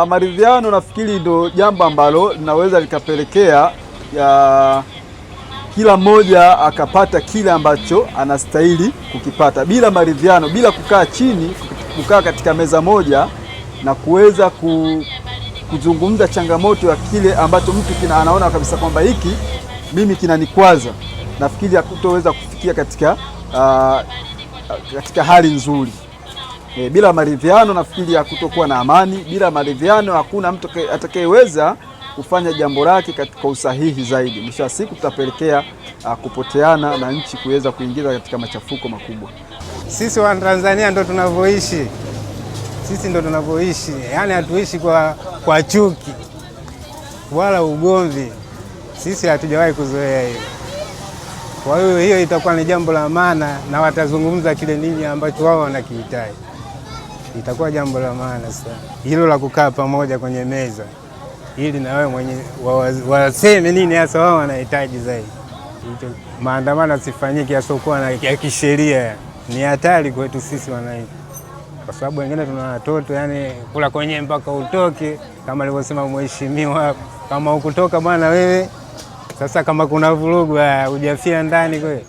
Maridhiano nafikiri ndo jambo ambalo linaweza likapelekea ya kila mmoja akapata kile ambacho anastahili kukipata. Bila maridhiano, bila kukaa chini, kukaa katika meza moja na kuweza kuzungumza changamoto ya kile ambacho mtu anaona kabisa kwamba hiki mimi kinanikwaza, nafikiri hakutoweza kufikia katika hali nzuri. Bila maridhiano nafikiri hakutokuwa na amani. Bila maridhiano hakuna mtu atakayeweza kufanya jambo lake katika usahihi zaidi. Mwisho wa siku tutapelekea kupoteana na nchi kuweza kuingiza katika machafuko makubwa. Sisi wa Tanzania ndo tunavyoishi. Sisi ndo tunavyoishi. Yaani hatuishi kwa chuki wala ugomvi. Sisi hatujawahi kuzoea hiyo. Kwa hiyo itakuwa ni jambo la maana na watazungumza kile nini ambacho wao wanakihitaji. Itakuwa jambo la maana sana. Hilo la kukaa pamoja kwenye meza ili na wewe mwenye waseme nini hasa wao wanahitaji zaidi. Maandamano yasifanyike yasiokuwa ya kisheria. Ni hatari kwetu sisi wananchi. Kwa sababu wengine tuna watoto, yani kula kwenye mpaka utoke, kama alivyosema mheshimiwa, kama ukutoka bwana wewe. Sasa kama kuna vurugu hujafia ndani kwe.